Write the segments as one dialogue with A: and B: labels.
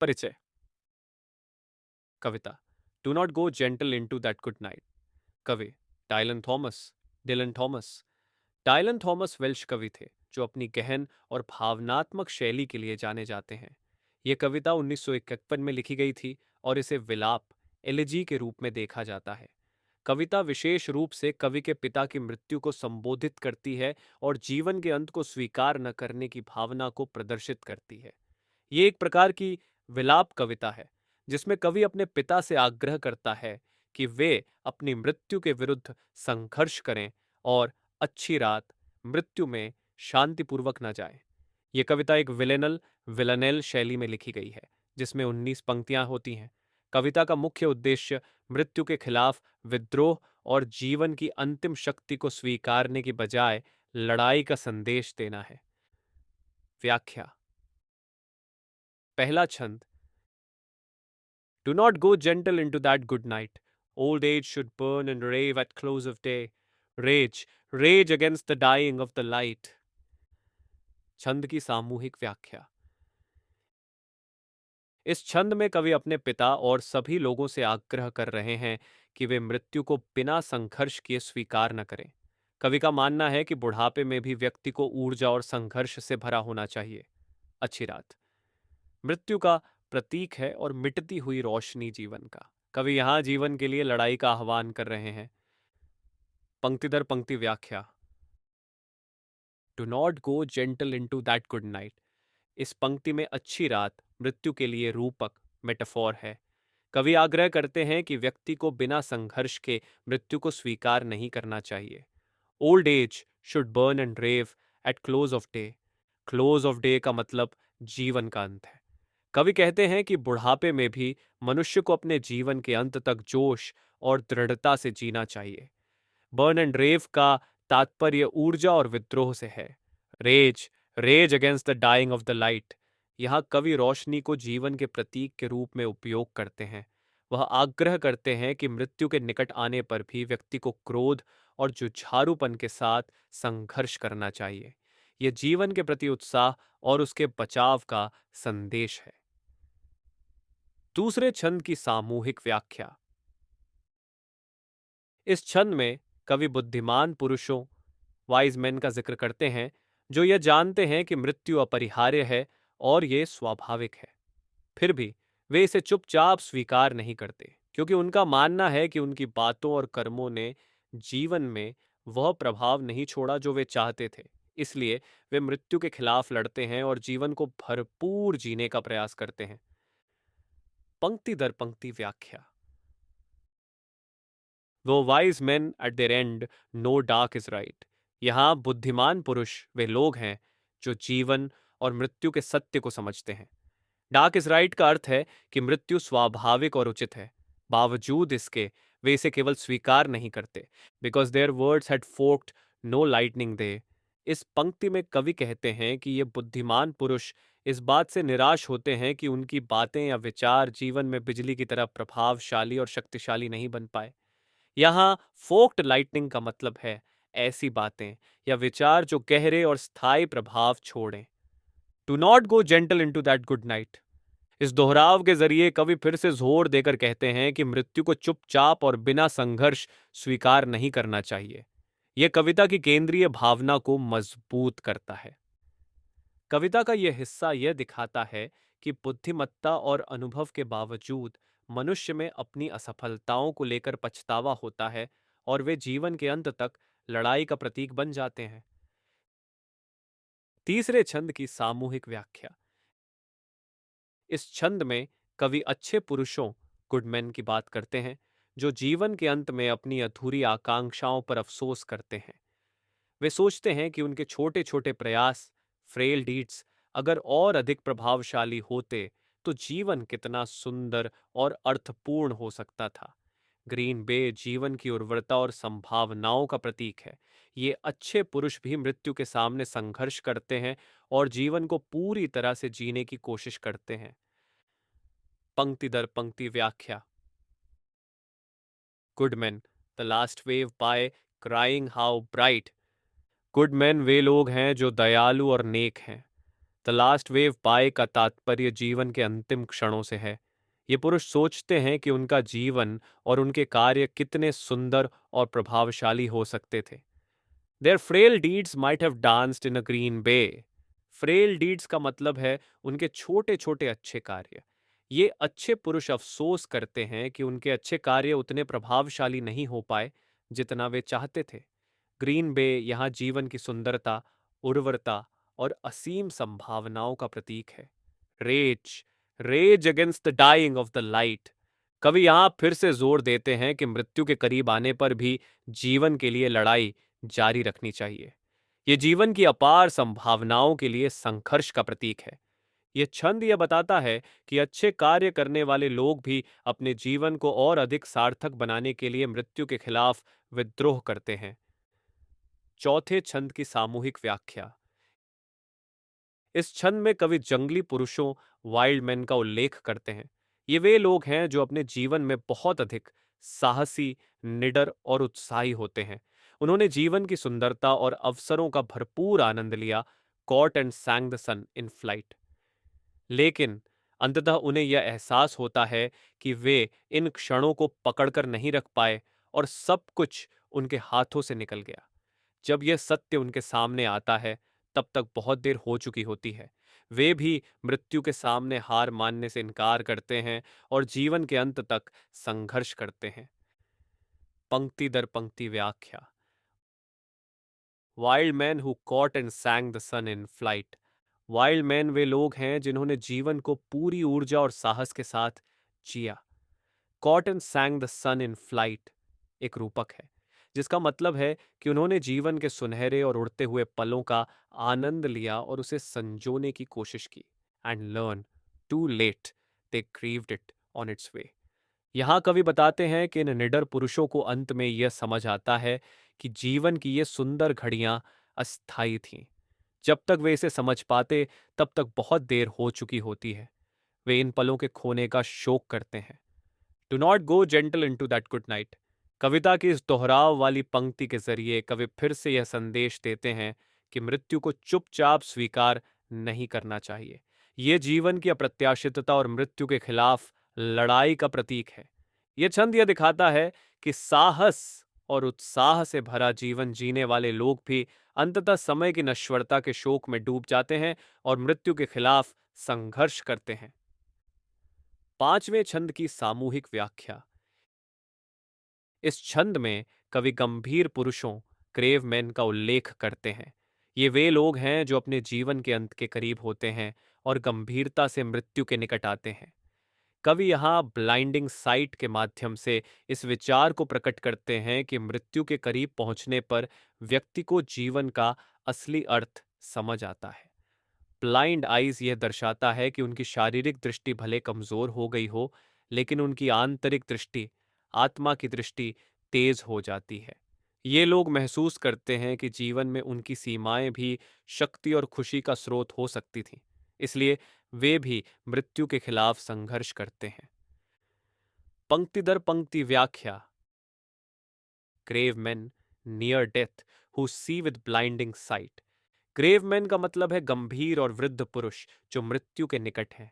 A: परिचय। कविता do not go gentle into that good night. कवि Dylan Thomas. Dylan Thomas. Dylan Thomas Welsh कवि थे जो अपनी गहन और भावनात्मक शैली के लिए जाने जाते हैं। ये कविता 1951 में लिखी गई थी और इसे विलाप एलिजी के रूप में देखा जाता है। कविता विशेष रूप से कवि के पिता की मृत्यु को संबोधित करती है और जीवन के अंत को स्वीकार न करने की भावना को प्रदर्शित करती है। ये एक प्रकार की विलाप कविता है जिसमें कवि अपने पिता से आग्रह करता है कि वे अपनी मृत्यु के विरुद्ध संघर्ष करें और अच्छी रात मृत्यु में शांतिपूर्वक न जाएं। ये कविता एक विलनेल शैली में लिखी गई है जिसमें 19 पंक्तियां होती हैं। कविता का मुख्य उद्देश्य मृत्यु के खिलाफ विद्रोह और जीवन की अंतिम शक्ति को स्वीकारने की बजाय लड़ाई का संदेश देना है। व्याख्या। पहला छंद। Do not go gentle into that good night. Old age should burn and rave at close of day. Rage, rage against the dying of the light. छंद की सामूहिक व्याख्या। इस छंद में कवि अपने पिता और सभी लोगों से आग्रह कर रहे हैं कि वे मृत्यु को बिना संघर्ष किए स्वीकार न करें। कवि का मानना है कि बुढ़ापे में भी व्यक्ति को ऊर्जा और संघर्ष से भरा होना चाहिए। अच्छी रात मृत्यु का प्रतीक है और मिटती हुई रोशनी जीवन का। कवि यहाँ जीवन के लिए लड़ाई का आह्वान कर रहे हैं। पंक्ति दर पंक्ति व्याख्या। Do not go gentle into that good night. इस पंक्ति में अच्छी रात मृत्यु के लिए रूपक मेटाफोर है। कवि आग्रह करते हैं कि व्यक्ति को बिना संघर्ष के मृत्यु को स्वीकार नहीं करना चाहिए। Old age should burn and rave at close of day. Close of day का मतलब जीवन का अंत है। कवि कहते हैं कि बुढ़ापे में भी मनुष्य को अपने जीवन के अंत तक जोश और दृढ़ता से जीना चाहिए। बर्न एंड रेव का तात्पर्य ऊर्जा और विद्रोह से है। Rage, rage against the dying of the light. यहाँ कवि रोशनी को जीवन के प्रतीक के रूप में उपयोग करते हैं। वह आग्रह करते हैं कि मृत्यु के निकट आने पर भी व्यक्ति को क्रोध और जुझारूपन के साथ संघर्ष करना चाहिए। यह जीवन के प्रति उत्साह और उसके बचाव का संदेश है। दूसरे छंद की सामूहिक व्याख्या। इस छंद में कवि बुद्धिमान पुरुषों वाइज मैन का जिक्र करते हैं जो यह जानते हैं कि मृत्यु अपरिहार्य है और ये स्वाभाविक है। फिर भी वे इसे चुपचाप स्वीकार नहीं करते क्योंकि उनका मानना है कि उनकी बातों और कर्मों ने जीवन में वह प्रभाव नहीं छोड़ा जो वे चाहते थे। इसलिए वे मृत्यु के खिलाफ लड़ते हैं और जीवन को भरपूर जीने का प्रयास करते हैं। पंक्ति दर पंक्ति व्याख्या। वो wise man at their end know dark is right. यहाँ बुद्धिमान पुरुष वे लोग हैं जो जीवन और मृत्यु के सत्य को समझते हैं। डार्क इज राइट का अर्थ है कि मृत्यु स्वाभाविक और उचित है। बावजूद इसके वे इसे केवल स्वीकार नहीं करते। Because their words had forked no lightning they. इस पंक्ति में कवि कहते हैं कि ये बुद्धिमान पुरुष इस बात से निराश होते हैं कि उनकी बातें या विचार जीवन में बिजली की तरह प्रभावशाली और शक्तिशाली नहीं बन पाए। यहाँ फोक्ड लाइटनिंग का मतलब है ऐसी बातें या विचार जो गहरे और स्थायी प्रभाव छोड़ें। Do not go gentle into that good night. इस दोहराव के जरिए कवि फिर से जोर देकर कहते हैं कि मृत्यु को चुपचाप और बिना संघर्ष स्वीकार नहीं करना चाहिए। यह कविता की केंद्रीय भावना को मजबूत करता है। कविता का यह हिस्सा यह दिखाता है कि बुद्धिमत्ता और अनुभव के बावजूद मनुष्य में अपनी असफलताओं को लेकर पछतावा होता है और वे जीवन के अंत तक लड़ाई का प्रतीक बन जाते हैं। तीसरे छंद की सामूहिक व्याख्या। इस छंद में कवि अच्छे पुरुषों गुडमैन की बात करते हैं जो जीवन के अंत में अपनी अधूरी आकांक्षाओं पर अफसोस करते हैं। वे सोचते हैं कि उनके छोटे छोटे प्रयास फ्रेल डीड्स अगर और अधिक प्रभावशाली होते तो जीवन कितना सुंदर और अर्थपूर्ण हो सकता था। ग्रीन बे जीवन की उर्वरता और संभावनाओं का प्रतीक है। ये अच्छे पुरुष भी मृत्यु के सामने संघर्ष करते हैं और जीवन को पूरी तरह से जीने की कोशिश करते हैं। पंक्ति दर पंक्ति व्याख्या। Good men the last wave by crying how bright. Good men वे लोग हैं जो दयालु और नेक हैं। द लास्ट वेव बाय का तात्पर्य जीवन के अंतिम क्षणों से है। ये पुरुष सोचते हैं कि उनका जीवन और उनके कार्य कितने सुंदर और प्रभावशाली हो सकते थे। Their frail deeds might have danced in a green bay. Frail deeds का मतलब है उनके छोटे छोटे अच्छे कार्य। ये अच्छे पुरुष अफसोस करते हैं कि उनके अच्छे कार्य उतने प्रभावशाली नहीं हो पाए जितना वे चाहते थे। ग्रीन बे यहाँ जीवन की सुंदरता, उर्वरता और असीम संभावनाओं का प्रतीक है। Rage, rage against the dying of the light. कवि यहाँ फिर से जोर देते हैं कि मृत्यु के करीब आने पर भी जीवन के लिए लड़ाई जारी रखनी चाहिए। ये जीवन की अपार संभावनाओं के लिए संघर्ष का प्रतीक है। ये छंद यह बताता है कि अच्छे कार्य करने वाले लोग भी अपने जीवन को और अधिक सार्थक बनाने के लिए मृत्यु के खिलाफ विद्रोह करते हैं। चौथे छंद की सामूहिक व्याख्या। इस छंद में कवि जंगली पुरुषों, वाइल्ड मैन का उल्लेख करते हैं। ये वे लोग हैं जो अपने जीवन में बहुत अधिक साहसी, निडर और उत्साही होते हैं। उन्होंने जीवन की सुंदरता और अवसरों का भरपूर आनंद लिया, caught and sang the sun in flight. लेकिन अंततः उन्हें यह एहसास होता है कि वे इन क्षणों को पकड़कर नहीं रख पाए और सब कुछ उनके हाथों से निकल गया। जब यह सत्य उनके सामने आता है, तब तक बहुत देर हो चुकी होती है। वे भी मृत्यु के सामने हार मानने से इनकार करते हैं और जीवन के अंत तक संघर्ष करते हैं। पंक्ति दर पंक्ति व्याख्या। Wild men who caught and sang the sun in flight. Wild men वे लोग हैं जिन्होंने जीवन को पूरी ऊर्जा और साहस के साथ जिया। Caught and sang the sun in flight एक रूपक है जिसका मतलब है कि उन्होंने जीवन के सुनहरे और उड़ते हुए पलों का आनंद लिया और उसे संजोने की कोशिश की। And learn too late they grieved it on its way. यहाँ कवि बताते हैं कि इन निडर पुरुषों को अंत में यह समझ आता है कि जीवन की ये सुंदर घड़ियां अस्थायी थीं। जब तक वे इसे समझ पाते, तब तक बहुत देर हो चुकी होती है। वे इन पलों के खोने का शोक करते हैं। Do not go gentle into that good night. कविता की इस दोहराव वाली पंक्ति के जरिए कवि फिर से यह संदेश देते हैं कि मृत्यु को चुपचाप स्वीकार नहीं करना चाहिए। यह जीवन की अप्रत्याशितता और मृत्यु के खिलाफ लड़ाई का प्रतीक है। यह छंद यह दिखाता है कि साहस और उत्साह से भरा जीवन जीने वाले लोग भी अंततः समय की नश्वरता के शोक में डूब जाते हैं और मृत्यु के खिलाफ संघर्ष करते हैं। पांचवें छंद की सामूहिक व्याख्या। इस छंद में कवि गंभीर पुरुषों, ग्रेव मैन का उल्लेख करते हैं। ये वे लोग हैं जो अपने जीवन के अंत के करीब होते हैं और गंभीरता से मृत्यु के निकट आते हैं। कवि यहाँ ब्लाइंडिंग साइट के माध्यम से इस विचार को प्रकट करते हैं कि मृत्यु के करीब पहुंचने पर व्यक्ति को जीवन का असली अर्थ समझ आता है। ब्लाइंड आइज यह दर्शाता है कि उनकी शारीरिक दृष्टि भले कमजोर हो गई हो, लेकिन उनकी आंतरिक दृष्टि, आत्मा की दृष्टि तेज हो जाती है। ये लोग महसूस करते हैं कि जीवन में उनकी सीमाएं भी शक्ति और खुशी का स्रोत हो सकती थीं। इसलिए वे भी मृत्यु के खिलाफ संघर्ष करते हैं। पंक्ति दर पंक्ति व्याख्या। Grave man near death who see with blinding sight. Grave man का मतलब है गंभीर और वृद्ध पुरुष जो मृत्यु के निकट हैं।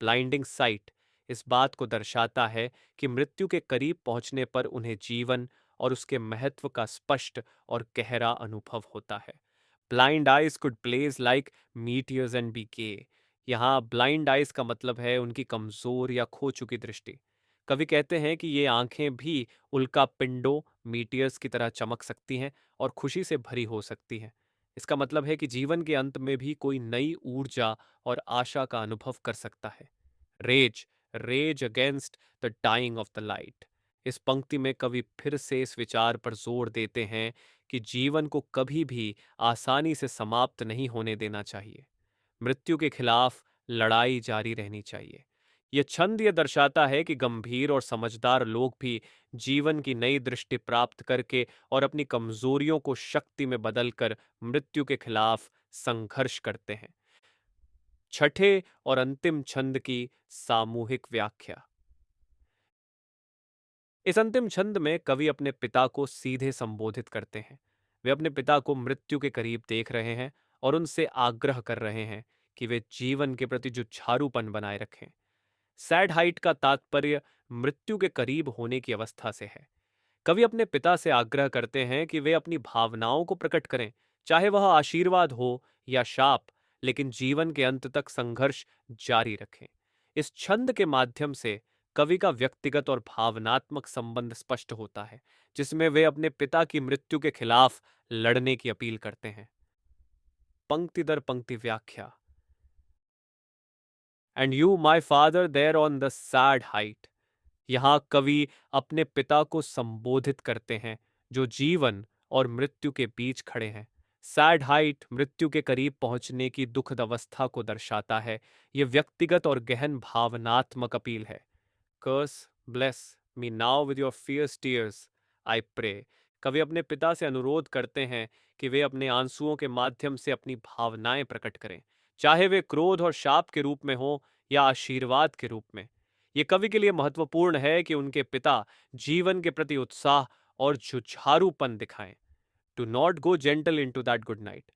A: ब्लाइंडिंग साइट इस बात को दर्शाता है कि मृत्यु के करीब पहुंचने पर उन्हें जीवन और उसके महत्व का स्पष्ट और गहरा अनुभव होता है। Blind eyes could blaze like meteors and be gay. यहाँ ब्लाइंड आइज का मतलब है उनकी कमजोर या खो चुकी दृष्टि। कवि कहते हैं कि ये आंखें भी उल्का पिंडों, मीटियर्स की तरह चमक सकती हैं और खुशी से भरी हो सकती हैं। इसका मतलब है कि जीवन के अंत में भी कोई नई ऊर्जा और आशा का अनुभव कर सकता है। Rage, rage against the dying of the light. इस पंक्ति में कवि फिर से इस विचार पर जोर देते हैं कि जीवन को कभी भी आसानी से समाप्त नहीं होने देना चाहिए। मृत्यु के खिलाफ लड़ाई जारी रहनी चाहिए। यह छंद यह दर्शाता है कि गंभीर और समझदार लोग भी जीवन की नई दृष्टि प्राप्त करके और अपनी कमजोरियों को शक्ति में बदलकर मृत्यु के खिलाफ संघर्ष करते हैं। छठे और अंतिम छंद की सामूहिक व्याख्या। इस अंतिम छंद में कवि अपने पिता को सीधे संबोधित करते हैं। वे अपने पिता को मृत्यु के करीब देख रहे हैं और उनसे आग्रह कर रहे हैं कि वे जीवन के प्रति जुझारूपन बनाए रखें। सैड हाइट का तात्पर्य मृत्यु के करीब होने की अवस्था से है। कवि अपने पिता से आग्रह करते हैं कि वे अपनी भावनाओं को प्रकट करें, चाहे वह आशीर्वाद हो या शाप, लेकिन जीवन के अंत तक संघर्ष जारी रखें। इस छंद के माध्यम से कवि का व्यक्तिगत और भावनात्मक संबंध स्पष्ट होता है, जिसमें वे अपने पिता की मृत्यु के खिलाफ लड़ने की अपील करते हैं। पंक्ति दर पंक्ति व्याख्या। And you my father there on the sad height. यहाँ कवि अपने पिता को संबोधित करते हैं, जो जीवन और मृत्यु के बीच खड़े हैं। सैड हाइट मृत्यु के करीब पहुंचने की दुखद अवस्था को दर्शाता है। यह व्यक्तिगत और गहन भावनात्मक अपील है। Curse bless me now with your fierce tears I pray. कवि अपने पिता से अनुरोध करते हैं कि वे अपने आंसुओं के माध्यम से अपनी भावनाएं प्रकट करें, चाहे वे क्रोध और शाप के रूप में हो या आशीर्वाद के रूप में। ये कवि के लिए महत्वपूर्ण है कि उनके पिता जीवन के प्रति उत्साह और जुझारूपन दिखाएं। To not go gentle into that good night.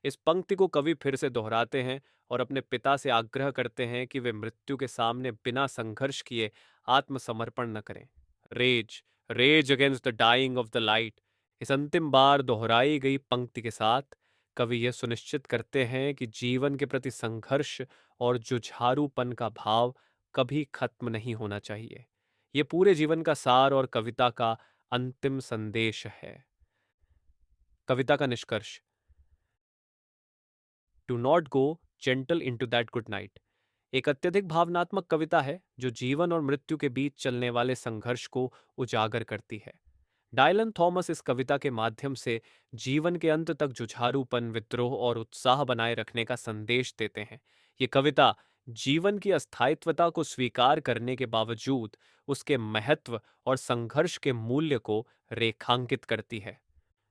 A: इस पंक्ति को कवि फिर से दोहराते हैं और अपने पिता से आग्रह करते हैं कि वे मृत्यु के सामने बिना संघर्ष किए आत्मसमर्पण न करें। Rage rage against the dying of the light. इस अंतिम बार दोहराई गई पंक्ति के साथ कवि यह सुनिश्चित करते हैं कि जीवन के प्रति संघर्ष और जुझारूपन का भाव कभी खत्म नहीं होना चाहिए। ये पूरे जीवन का सार और कविता का अंतिम संदेश है। कविता का निष्कर्ष। Do not go gentle into that good night एक अत्यधिक भावनात्मक कविता है जो जीवन और मृत्यु के बीच चलने वाले संघर्ष को उजागर करती है। डायलन थॉमस इस कविता के माध्यम से जीवन के अंत तक जुझारूपन, विद्रोह और उत्साह बनाए रखने का संदेश देते हैं। ये कविता जीवन की अस्थायित्वता को स्वीकार करने के बावजूद उसके महत्व और संघर्ष के मूल्य को रेखांकित करती है।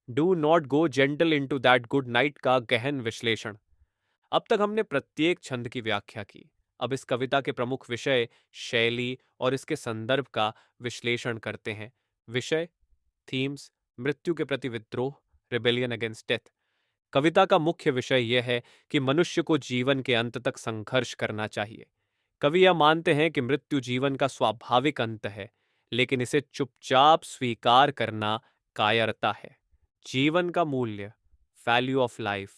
A: Do not go gentle into that good night का गहन विश्लेषण। अब तक हमने प्रत्येक छंद की व्याख्या की। अब इस कविता के प्रमुख विषय, शैली और इसके संदर्भ का विश्लेषण करते हैं। विषय, थीम्स, मृत्यु के प्रति विद्रोह, रिबेलियन अगेंस्ट डेथ। कविता का मुख्य विषय यह है कि मनुष्य को जीवन के अंत तक संघर्ष करना चाहिए। कवि यह मानते हैं कि मृत्यु जीवन का स्वाभाविक अंत है, लेकिन इसे चुपचाप स्वीकार करना कायरता है। जीवन का मूल्य, वैल्यू ऑफ लाइफ।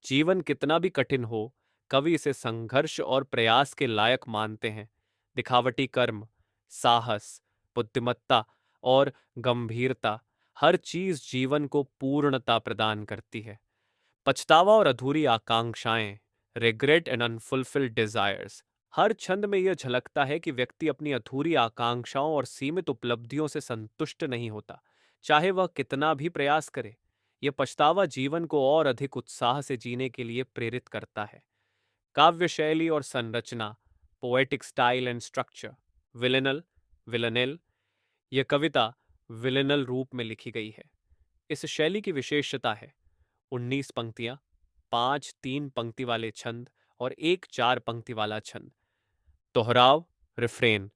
A: जीवन कितना भी कठिन हो, कवि इसे संघर्ष और प्रयास के लायक मानते हैं। दिखावटी कर्म, साहस, बुद्धिमत्ता और गंभीरता, हर चीज जीवन को पूर्णता प्रदान करती है। पछतावा और अधूरी आकांक्षाएं, रिग्रेट एंड अनफुलफिल्ड डिजायर्स। हर छंद में यह झलकता है कि व्यक्ति अपनी अधूरी आकांक्षाओं और सीमित उपलब्धियों से संतुष्ट नहीं होता, चाहे वह कितना भी प्रयास करे। यह पछतावा जीवन को और अधिक उत्साह से जीने के लिए प्रेरित करता है। काव्य शैली और संरचना, पोएटिक स्टाइल एंड स्ट्रक्चर। विलेनल, विलनेल। यह कविता विलेनल रूप में लिखी गई है। इस शैली की विशेषता है 19 पंक्तियां, 5 3 पंक्ति वाले छंद और एक 4 पंक्ति वाला छंद। दोहराव, refrain.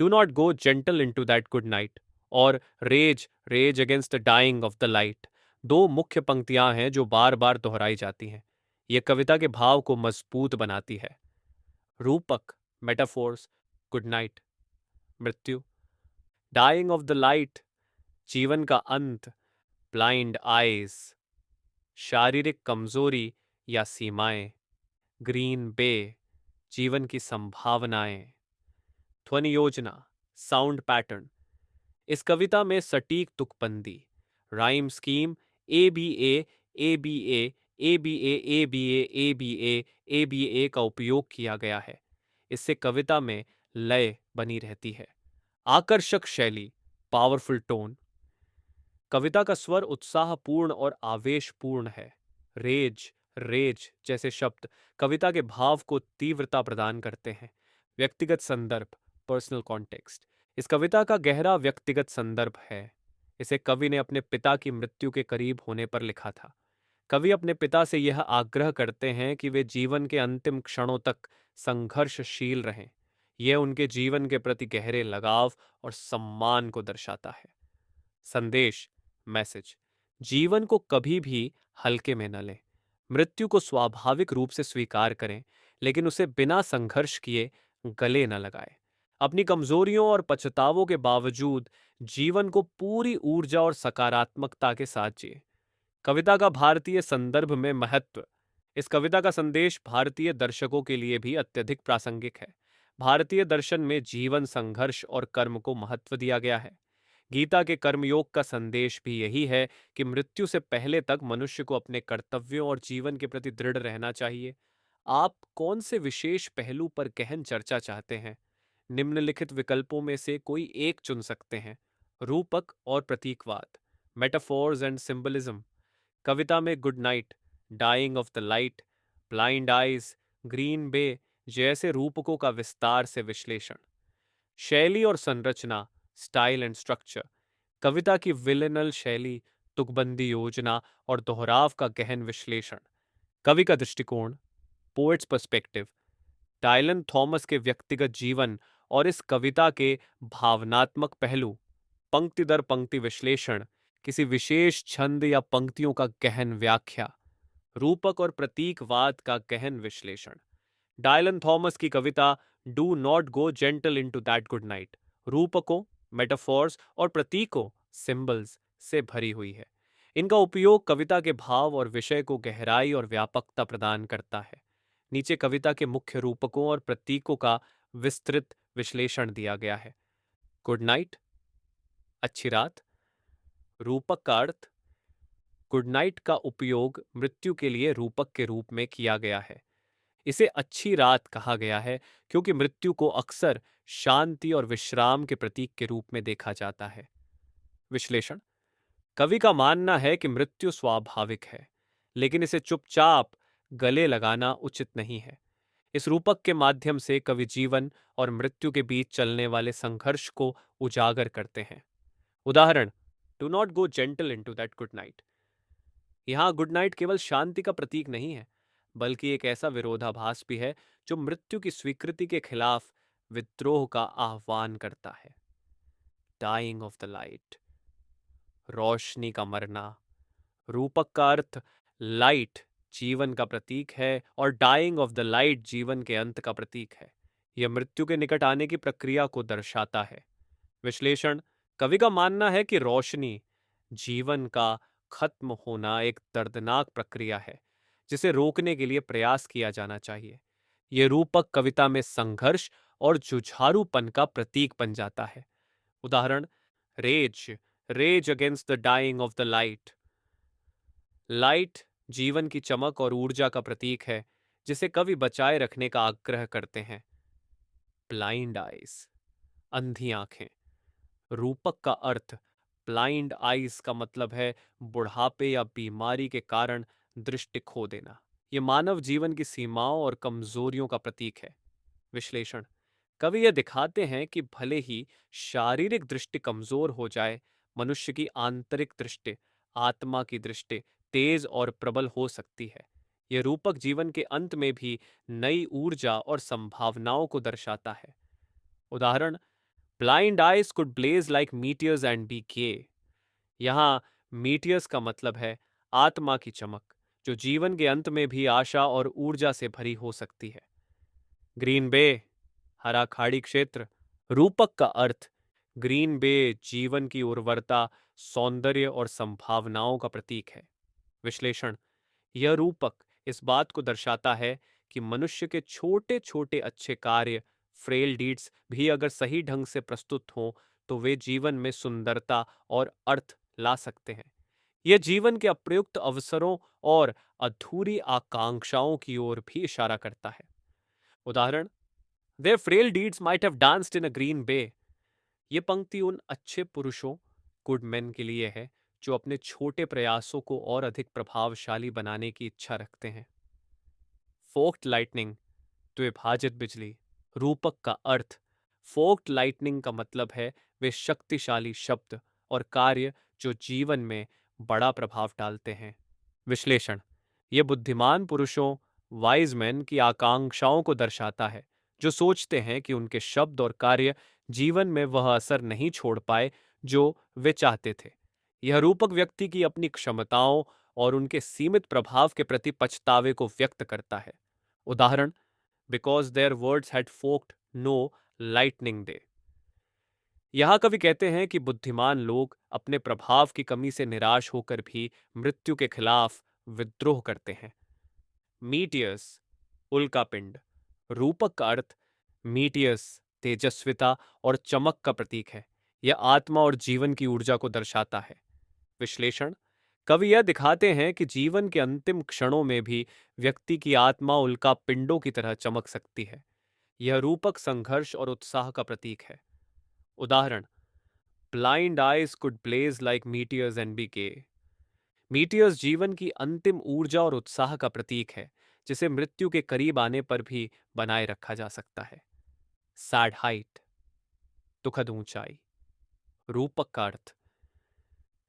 A: Do not go gentle into that good night और rage rage against the dying of the light, दो मुख्य पंक्तियां हैं जो बार बार दोहराई जाती हैं। यह कविता के भाव को मजबूत बनाती है। रूपक, मेटाफोर्स। गुड नाइट, मृत्यु। डाइंग ऑफ द लाइट, जीवन का अंत। ब्लाइंड आईज, शारीरिक कमजोरी या सीमाएं। ग्रीन बे, जीवन की संभावनाएं। ध्वनि योजना, साउंड पैटर्न। इस कविता में सटीक तुकबंदी, rhyme scheme, A B A B A B A B A B A B A का उपयोग किया गया है। इससे कविता में लय बनी रहती है। आकर्षक शैली, पावरफुल टोन। कविता का स्वर उत्साहपूर्ण और आवेशपूर्ण है। रेज रेज जैसे शब्द कविता के भाव को तीव्रता प्रदान करते हैं। व्यक्तिगत संदर्भ, पर्सनल कॉन्टेक्स्ट। इस कविता का गहरा व्यक्तिगत संदर्भ है। इसे कवि ने अपने पिता की मृत्यु के करीब होने पर लिखा था। कवि अपने पिता से यह आग्रह करते हैं कि वे जीवन के अंतिम क्षणों तक संघर्षशील रहें। यह उनके जीवन के प्रति गहरे लगाव और सम्मान को दर्शाता है। संदेश, मैसेज। जीवन को कभी भी हल्के में न लें। मृत्यु को स्वाभाविक रूप से स्वीकार करें, लेकिन उसे बिना संघर्ष किए गले न लगाएं। अपनी कमजोरियों और पछतावों के बावजूद जीवन को पूरी ऊर्जा और सकारात्मकता के साथ जिए। कविता का भारतीय संदर्भ में महत्व। इस कविता का संदेश भारतीय दर्शकों के लिए भी अत्यधिक प्रासंगिक है। भारतीय दर्शन में जीवन, संघर्ष और कर्म को महत्व दिया गया है। गीता के कर्मयोग का संदेश भी यही है कि मृत्यु से पहले तक मनुष्य को अपने कर्तव्यों और जीवन के प्रति दृढ़ रहना चाहिए। आप कौन से विशेष पहलू पर गहन चर्चा चाहते हैं? निम्नलिखित विकल्पों में से कोई एक चुन सकते हैं। रूपक और प्रतीकवाद, मेटाफोर्स एंड सिंबलिज्म। कविता में good night, dying of the light, blind eyes, green bay जैसे रूपकों का विस्तार से विश्लेषण। शैली और संरचना, स्टाइल एंड स्ट्रक्चर। कविता की विलेनल शैली, तुकबंदी योजना और दोहराव का गहन विश्लेषण। कवि का दृष्टिकोण, पोएट्स पर्सपेक्टिव। डायलन थॉमस के व्यक्तिगत जीवन और इस कविता के भावनात्मक पहलू। पंक्ति दर पंक्ति विश्लेषण, किसी विशेष छंद या पंक्तियों का गहन व्याख्या। रूपक और प्रतीकवाद का गहन विश्लेषण। डायलन थॉमस की कविता do not go gentle into that good night रूपकों, मेटाफॉर्स और प्रतीकों, सिंबल्स से भरी हुई है। इनका उपयोग कविता के भाव और विषय को गहराई और व्यापकता प्रदान करता है। नीचे कविता के मुख्य रूपकों और प्रतीकों का विस्तृत विश्लेषण दिया गया है। गुड नाइट, अच्छी रात। रूपक का अर्थ। गुड नाइट का उपयोग मृत्यु के लिए रूपक के रूप में किया गया है। इसे अच्छी रात कहा गया है क्योंकि मृत्यु को अक्सर शांति और विश्राम के प्रतीक के रूप में देखा जाता है। विश्लेषण। कवि का मानना है कि मृत्यु स्वाभाविक है, लेकिन इसे चुपचाप गले लगाना उचित नहीं है। इस रूपक के माध्यम से कवि जीवन और मृत्यु के बीच चलने वाले संघर्ष को उजागर करते हैं। उदाहरण, do not go gentle into that good night. यहाँ गुड नाइट केवल शांति का प्रतीक नहीं है, बल्कि एक ऐसा विरोधाभास भी है जो मृत्यु की स्वीकृति के खिलाफ विद्रोह का आह्वान करता है। डाइंग ऑफ द लाइट, रोशनी का मरना। रूपक का अर्थ लाइट जीवन का प्रतीक है और डाइंग ऑफ द लाइट जीवन के अंत का प्रतीक है। यह मृत्यु के निकट आने की प्रक्रिया को दर्शाता है। विश्लेषण। कवि का मानना है कि रोशनी, जीवन का खत्म होना एक दर्दनाक प्रक्रिया है जिसे रोकने के लिए प्रयास किया जाना चाहिए। यह रूपक कविता में संघर्ष और जुझारूपन का प्रतीक बन जाता है। उदाहरण, rage, rage against the dying of the light. Light जीवन की चमक और ऊर्जा का प्रतीक है जिसे कवि बचाए रखने का आग्रह करते हैं। ब्लाइंड आइज, अंधी आंखें। रूपक का अर्थ। ब्लाइंड आइज का मतलब है बुढ़ापे या बीमारी के कारण दृष्टि खो देना। यह मानव जीवन की सीमाओं और कमजोरियों का प्रतीक है। विश्लेषण। कवि यह दिखाते हैं कि भले ही शारीरिक दृष्टि कमजोर हो जाए, मनुष्य की आंतरिक दृष्टि, आत्मा की दृष्टि तेज और प्रबल हो सकती है। यह रूपक जीवन के अंत में भी नई ऊर्जा और संभावनाओं को दर्शाता है। उदाहरण, blind eyes could blaze like meteors and be gay. यहाँ मीटियर्स का मतलब है आत्मा की चमक, जो जीवन के अंत में भी आशा और ऊर्जा से भरी हो सकती है। ग्रीन बे, हरा खाड़ी क्षेत्र। रूपक का अर्थ। ग्रीन बे जीवन की उर्वरता, सौंदर्य और संभावनाओं का प्रतीक है। विश्लेषण। यह रूपक इस बात को दर्शाता है कि मनुष्य के छोटे छोटे अच्छे कार्य, फ्रेल डीड्स भी अगर सही ढंग से प्रस्तुत हों तो वे जीवन में सुंदरता और अर्थ ला सकते हैं। यह जीवन के अप्रयुक्त अवसरों और अधूरी आकांक्षाओं की ओर भी इशारा करता है। उदाहरण, Their frail deeds might have danced in a green bay. ये पंक्ति उन अच्छे पुरुषों, गुड मैन के लिए है जो अपने छोटे प्रयासों को और अधिक प्रभावशाली बनाने की इच्छा रखते हैं। फोक्ड लाइटनिंग, द्विभाजित बिजली। रूपक का अर्थ। फोक्ड लाइटनिंग का मतलब है वे शक्तिशाली शब्द और कार्य जो जीवन में बड़ा प्रभाव डालते हैं। विश्लेषण। यह बुद्धिमान पुरुषों, वाइज मैन की आकांक्षाओं को दर्शाता है जो सोचते हैं कि उनके शब्द और कार्य जीवन में वह असर नहीं छोड़ पाए जो वे चाहते थे। यह रूपक व्यक्ति की अपनी क्षमताओं और उनके सीमित प्रभाव के प्रति पछतावे को व्यक्त करता है। उदाहरण, because their words had forked no lightning they. यहां कवि कहते हैं कि बुद्धिमान लोग अपने प्रभाव की कमी से निराश होकर भी मृत्यु के खिलाफ विद्रोह करते हैं। मीटियस, उल्कापिंड। रूपक का अर्थ मीटियस तेजस्विता और चमक का प्रतीक है। यह आत्मा और जीवन की ऊर्जा को दर्शाता है। विश्लेषण, कवि यह दिखाते हैं कि जीवन के अंतिम क्षणों में भी व्यक्ति की आत्मा उल्का पिंडों की तरह चमक सकती है। यह रूपक संघर्ष और उत्साह का प्रतीक है। उदाहरण, blind eyes could blaze like meteors and be gay. Meteors जीवन की अंतिम ऊर्जा और उत्साह का प्रतीक है, जिसे मृत्यु के करीब आने पर भी बनाए रखा जा सकता है। सैड हाइट, दुखद ऊंचाई। रूपक का अर्थ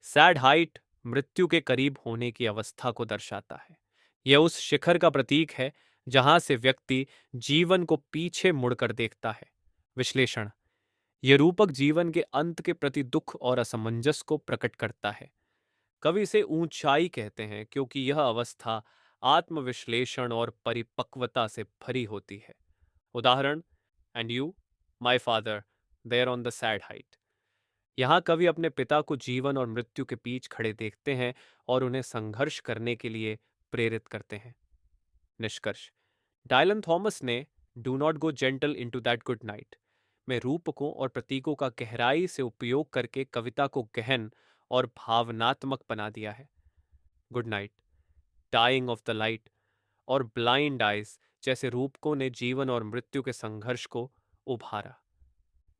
A: सैड हाइट मृत्यु के करीब होने की अवस्था को दर्शाता है। यह उस शिखर का प्रतीक है जहां से व्यक्ति जीवन को पीछे मुड़कर देखता है। विश्लेषण, यह रूपक जीवन के अंत के प्रति दुख और असमंजस को प्रकट करता है। कवि इसे ऊंचाई कहते हैं क्योंकि यह अवस्था आत्मविश्लेषण और परिपक्वता से भरी होती है। उदाहरण, and you my father there on the sad height. यहाँ कवि अपने पिता को जीवन और मृत्यु के बीच खड़े देखते हैं और उन्हें संघर्ष करने के लिए प्रेरित करते हैं। निष्कर्ष, डायलन थॉमस ने do not go gentle into that good night में रूपकों और प्रतीकों का गहराई से उपयोग करके कविता को गहन और भावनात्मक बना दिया है। Good night, dying of the light और ब्लाइंड आइज जैसे रूपकों ने जीवन और मृत्यु के संघर्ष को उभारा।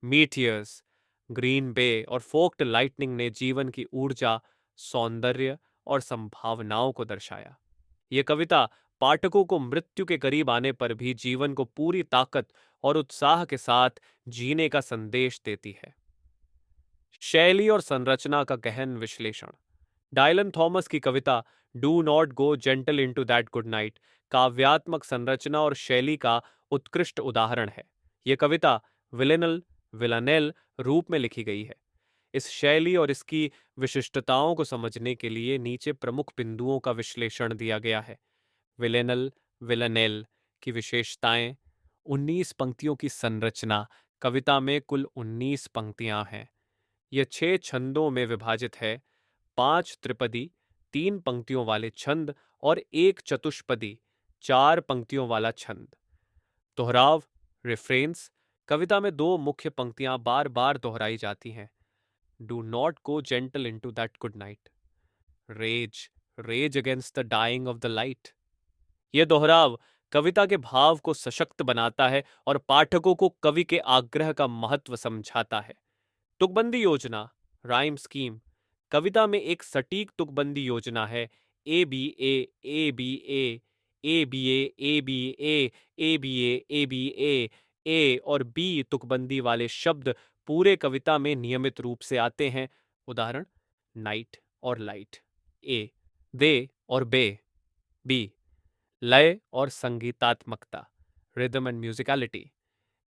A: मीटियर्स, ग्रीन बे और फोक्ड लाइटनिंग ने जीवन की ऊर्जा, सौंदर्य और संभावनाओं को दर्शाया। यह कविता पाठकों को मृत्यु के करीब आने पर भी जीवन को पूरी ताकत और उत्साह के साथ जीने का संदेश देती है। शैली और संरचना का गहन विश्लेषण। डायलन थॉमस की कविता do not go gentle into that good night काव्यात्मक संरचना और शैली का उत्कृष्ट उदाहरण है। यह कविता विलेनल विलानेल रूप में लिखी गई है। इस शैली और इसकी विशिष्टताओं को समझने के लिए नीचे प्रमुख बिंदुओं का विश्लेषण दिया गया है। विलेनल विलानेल की विशेषताएं। 19 पंक्तियों की संरचना। कविता में कुल 19 पंक्तियां हैं। यह 6 छंदों में विभाजित है। 5 त्रिपदी, 3 पंक्तियों वाले छंद और 1 चतुष्पदी, 4 पंक्तियों वाला छंद। दोहराव, रिफ्रेन्स। कविता में 2 मुख्य पंक्तियां बार बार दोहराई जाती हैं। Do not go gentle into that good night. Rage, rage against the dying of the light. यह दोहराव कविता के भाव को सशक्त बनाता है और पाठकों को कवि के आग्रह का महत्व समझाता है। तुकबंदी योजना, राइम स्कीम। कविता में एक सटीक तुकबंदी योजना है। A B A B A B A B A B A B A और बी तुकबंदी वाले शब्द पूरे कविता में नियमित रूप से आते हैं। उदाहरण, नाइट और लाइट ए, दे और बे बी। लय और संगीतात्मकता, रिदम एंड म्यूजिकलिटी।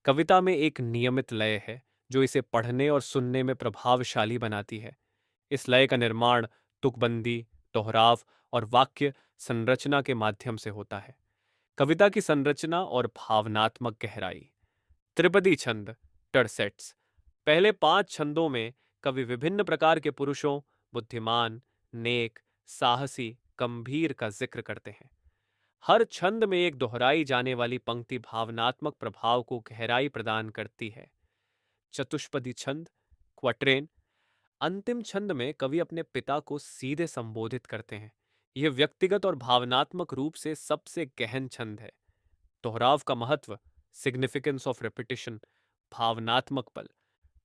A: कविता में एक नियमित लय है जो इसे पढ़ने और सुनने में प्रभावशाली बनाती है। इस लय का निर्माण तुकबंदी, दोहराव और वाक्य संरचना के माध्यम से होता है। कविता की संरचना और भावनात्मक गहराई। त्रिपदी छंद, टर्सेट्स। पहले 5 छंदों में कवि विभिन्न प्रकार के पुरुषों, बुद्धिमान, नेक, साहसी, गंभीर का जिक्र करते हैं। हर छंद में एक दोहराई जाने वाली पंक्ति भावनात्मक प्रभाव को गहराई प्रदान करती है। चतुष्पदी छंद, क्वट्रेन। अंतिम छंद में कवि अपने पिता को सीधे संबोधित करते हैं। यह व्यक्तिगत और भावनात्मक रूप से सबसे गहन छंद है। दोहराव का महत्व, सिग्निफिकेंस ऑफ रेपिटेशन, भावनात्मक बल।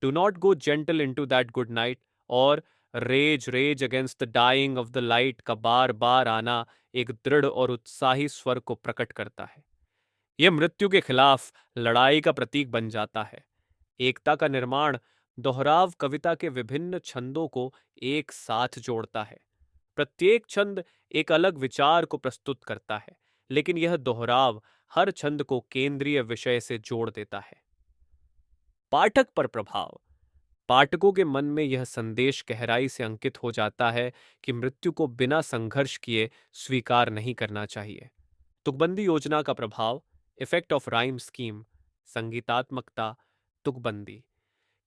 A: Do not go gentle into that good night और rage rage against the dying of the light का बार बार आना एक दृढ़ और उत्साही स्वर को प्रकट करता है। यह मृत्यु के खिलाफ लड़ाई का प्रतीक बन जाता है। एकता का निर्माण। दोहराव कविता के विभिन्न छंदों को एक साथ जोड़ता है। प्रत्येक छंद एक अलग विचार को प्रस्तुत करता है, लेकिन यह दोहराव हर छंद को केंद्रीय विषय से जोड़ देता है। पाठक पर प्रभाव। पाठकों के मन में यह संदेश गहराई से अंकित हो जाता है कि मृत्यु को बिना संघर्ष किए स्वीकार नहीं करना चाहिए। तुकबंदी योजना का प्रभाव, इफेक्ट ऑफ राइम स्कीम, संगीतात्मकता, तुकबंदी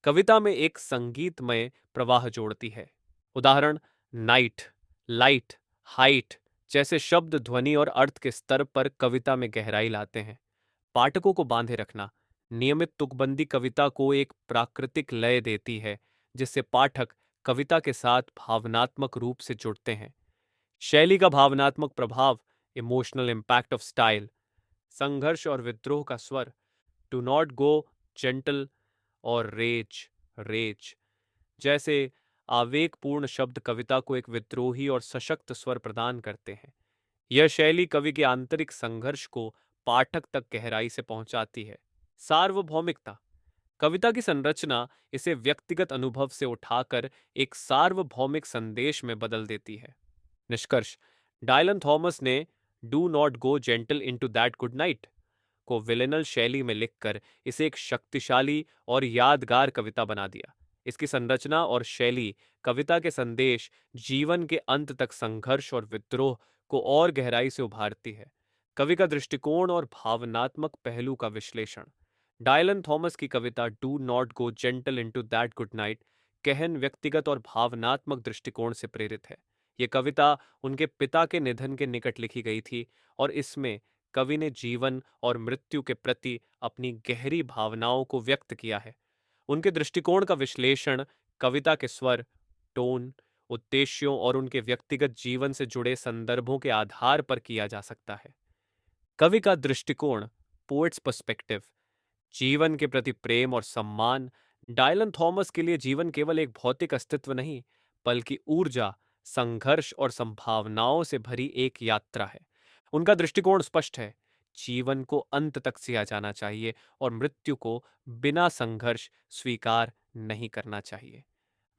A: कविता में एक संगीतमय प्रवाह जोड़ती है। उदाहरण, नाइट, लाइट, हाइट जैसे शब्द ध्वनि और अर्थ के स्तर पर कविता में गहराई लाते हैं। पाठकों को बांधे रखना, नियमित तुकबंदी कविता को एक प्राकृतिक लय देती है, जिससे पाठक कविता के साथ भावनात्मक रूप से जुड़ते हैं। शैली का भावनात्मक प्रभाव, इमोशनल इम्पैक्ट ऑफ स्टाइल, संघर्ष और विद्रोह का स्वर, टू नॉट गो जेंटल और रेज, रेज जैसे आवेगपूर्ण शब्द कविता को एक विद्रोही और सशक्त स्वर प्रदान करते हैं। यह शैली कवि के आंतरिक संघर्ष को पाठक तक गहराई से पहुंचाती है। सार्वभौमिकता, कविता की संरचना इसे व्यक्तिगत अनुभव से उठाकर एक सार्वभौमिक संदेश में बदल देती है। निष्कर्ष, डायलन थॉमस ने do not go gentle into that good night को विलेनल शैली में लिखकर इसे एक शक्तिशाली और यादगार कविता बना दिया। इसकी संरचना और शैली कविता के संदेश, जीवन के अंत तक संघर्ष और विद्रोह को और गहराई से उभारती है। कवि का दृष्टिकोण और भावनात्मक पहलू का विश्लेषण, डायलन थॉमस की कविता do not go gentle into that good night गहन व्यक्तिगत और भावनात्मक दृष्टिकोण से प्रेरित है। ये कविता उनके पिता के निधन के निकट लिखी गई थी और इसमें कवि ने जीवन और मृत्यु के प्रति अपनी गहरी भावनाओं को व्यक्त किया है। उनके दृष्टिकोण का विश्लेषण कविता के स्वर, टोन, उद्देश्यों और उनके व्यक्तिगत जीवन से जुड़े संदर्भों के आधार पर किया जा सकता है। कवि का दृष्टिकोण, पोएट्स पर्सपेक्टिव, जीवन के प्रति प्रेम और सम्मान। डायलन थॉमस के लिए जीवन केवल एक भौतिक अस्तित्व नहीं, बल्कि ऊर्जा, संघर्ष और संभावनाओं से भरी एक यात्रा है। उनका दृष्टिकोण स्पष्ट है, जीवन को अंत तक जिया जाना चाहिए और मृत्यु को बिना संघर्ष स्वीकार नहीं करना चाहिए।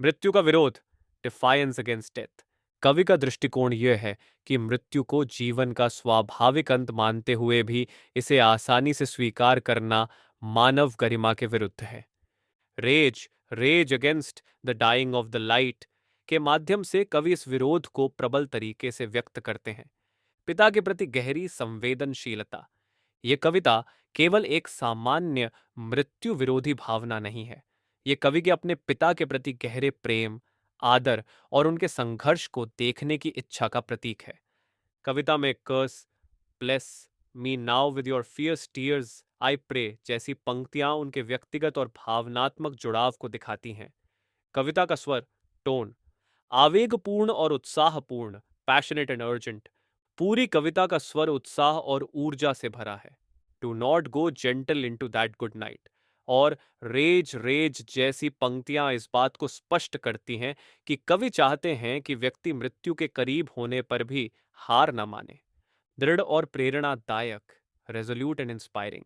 A: मृत्यु का विरोध, डिफायंस अगेंस्ट डेथ। कवि का दृष्टिकोण यह है कि मृत्यु को जीवन का स्वाभाविक अंत मानते हुए भी इसे आसानी से स्वीकार करना मानव गरिमा के विरुद्ध है। Rage, rage against the dying of the light के माध्यम से कवि इस विरोध को प्रबल तरीके से व्यक्त करते हैं। पिता के प्रति गहरी संवेदनशीलता, ये कविता केवल एक सामान्य मृत्यु विरोधी भावना नहीं है। ये कवि के अपने पिता के प्रति गहरे प्रेम, आदर और उनके संघर्ष को देखने की इच्छा का प्रतीक है। कविता में curse, bless me now with your fierce tears I pray जैसी पंक्तियां उनके व्यक्तिगत और भावनात्मक जुड़ाव को दिखाती हैं। कविता का स्वर, टोन, आवेगपूर्ण और उत्साहपूर्ण, पैशनेट एंड अर्जेंट। पूरी कविता का स्वर उत्साह और ऊर्जा से भरा है। Do not go gentle into that good night और रेज रेज जैसी पंक्तियां इस बात को स्पष्ट करती हैं कि कवि चाहते हैं कि व्यक्ति मृत्यु के करीब होने पर भी हार न माने। दृढ़ और प्रेरणादायक, रेजोल्यूट एंड इंस्पायरिंग।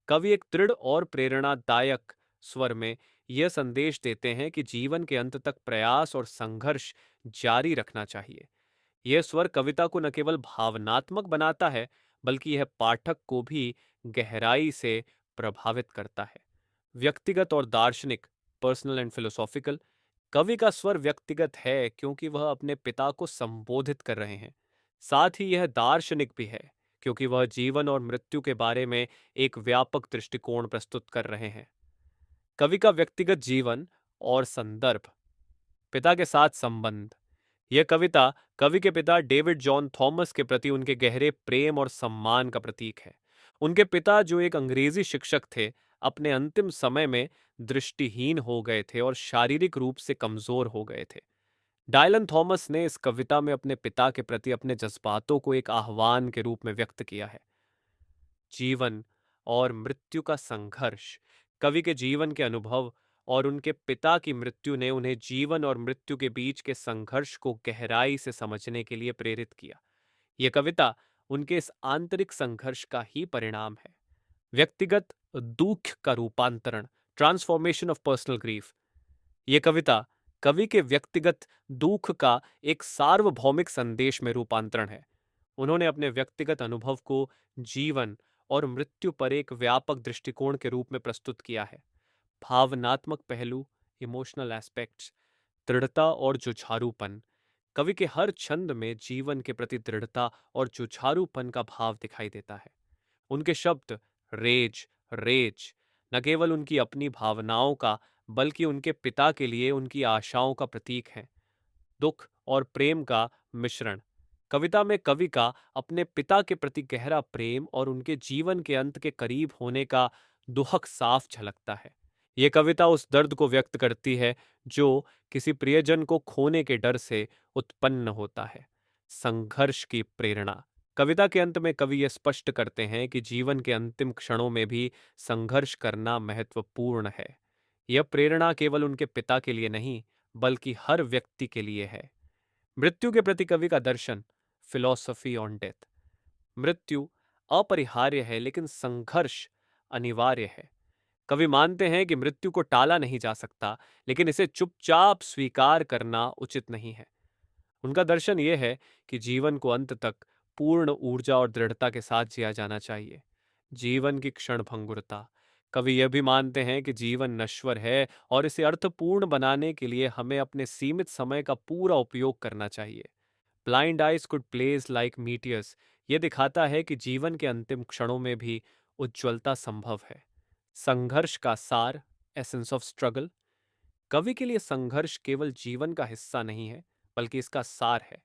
A: कवि एक दृढ़ और प्रेरणादायक स्वर में यह संदेश देते हैं कि जीवन के अंत तक प्रयास और संघर्ष जारी रखना चाहिए। यह स्वर कविता को न केवल भावनात्मक बनाता है, बल्कि यह पाठक को भी गहराई से प्रभावित करता है। व्यक्तिगत और दार्शनिक, पर्सनल एंड फिलोसॉफिकल। कवि का स्वर व्यक्तिगत है क्योंकि वह अपने पिता को संबोधित कर रहे हैं। साथ ही यह दार्शनिक भी है क्योंकि वह जीवन और मृत्यु के बारे में एक व्यापक दृष्टिकोण प्रस्तुत कर रहे हैं। कवि का व्यक्तिगत जीवन और संदर्भ, पिता के साथ संबंध। यह कविता कवि के पिता डेविड जॉन थॉमस के प्रति उनके गहरे प्रेम और सम्मान का प्रतीक है। उनके पिता, जो एक अंग्रेजी शिक्षक थे, अपने अंतिम समय में दृष्टिहीन हो गए थे और शारीरिक रूप से कमजोर हो गए थे। डायलन थॉमस ने इस कविता में अपने पिता के प्रति अपने जज्बातों को एक आह्वान के रूप में व्यक्त किया है। जीवन और मृत्यु का संघर्ष, कवि के जीवन के अनुभव और उनके पिता की मृत्यु ने उन्हें जीवन और मृत्यु के बीच के संघर्ष को गहराई से समझने के लिए प्रेरित किया। यह कविता उनके इस आंतरिक संघर्ष का ही परिणाम है। व्यक्तिगत दुख का रूपांतरण, ट्रांसफॉर्मेशन ऑफ पर्सनल ग्रीफ। यह कविता कवि के व्यक्तिगत दुख का एक सार्वभौमिक संदेश में रूपांतरण है। उन्होंने अपने व्यक्तिगत अनुभव को जीवन और मृत्यु पर एक व्यापक दृष्टिकोण के रूप में प्रस्तुत किया है। भावनात्मक पहलू, इमोशनल एस्पेक्ट्स, दृढ़ता और जुझारूपन। कवि के हर छंद में जीवन के प्रति दृढ़ता और जुझारूपन का भाव दिखाई देता है। उनके शब्द रेज, रेज न केवल उनकी अपनी भावनाओं का बल्कि उनके पिता के लिए उनकी आशाओं का प्रतीक हैं। दुख और प्रेम का मिश्रण। कविता में कवि का अपने पिता के प्रति गहरा प्रेम और उनके जीवन के अंत के करीब होने का दुहक साफ झलकता है। ये कविता उस दर्द को व्यक्त करती है जो किसी प्रियजन को खोने के डर से उत्पन्न होता है। संघर्ष की प्रेरणा। कविता के अंत में कवि यह स्पष्ट करते हैं कि जीवन के अंतिम क्षणों में भी संघर्ष करना महत्वपूर्ण है। यह प्रेरणा केवल उनके पिता के लिए नहीं बल्कि हर व्यक्ति के लिए है। मृत्यु के प्रति कवि का दर्शन, फिलॉसफी ऑन डेथ। मृत्यु अपरिहार्य है लेकिन संघर्ष अनिवार्य है। कवि मानते हैं कि मृत्यु को टाला नहीं जा सकता, लेकिन इसे चुपचाप स्वीकार करना उचित नहीं है। उनका दर्शन यह है कि जीवन को अंत तक पूर्ण ऊर्जा और दृढ़ता के साथ जिया जाना चाहिए। जीवन की क्षणभंगुरता। कवि यह भी मानते हैं कि जीवन नश्वर है और इसे अर्थपूर्ण बनाने के लिए हमें अपने सीमित समय का पूरा उपयोग करना चाहिए। Blind eyes could plays like मीटियर्स। यह दिखाता है कि जीवन के अंतिम क्षणों में भी उज्ज्वलता संभव है। संघर्ष का सार, एसेंस ऑफ स्ट्रगल। कवि के लिए संघर्ष केवल जीवन का हिस्सा नहीं है बल्कि इसका सार है।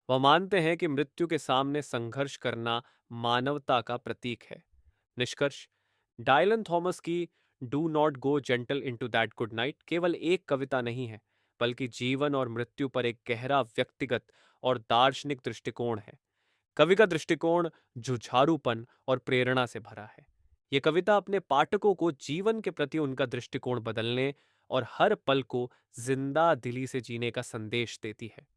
A: वह मानते हैं कि मृत्यु के सामने संघर्ष करना मानवता का प्रतीक है। निष्कर्ष। डायलन थॉमस की do not go gentle into that good night केवल एक कविता नहीं है बल्कि जीवन और मृत्यु पर एक गहरा व्यक्तिगत और दार्शनिक दृष्टिकोण है। कवि का दृष्टिकोण जुझारूपन और प्रेरणा से भरा है। यह कविता अपने पाठकों को जीवन के प्रति उनका दृष्टिकोण बदलने और हर पल को जिंदा दिली से जीने का संदेश देती है।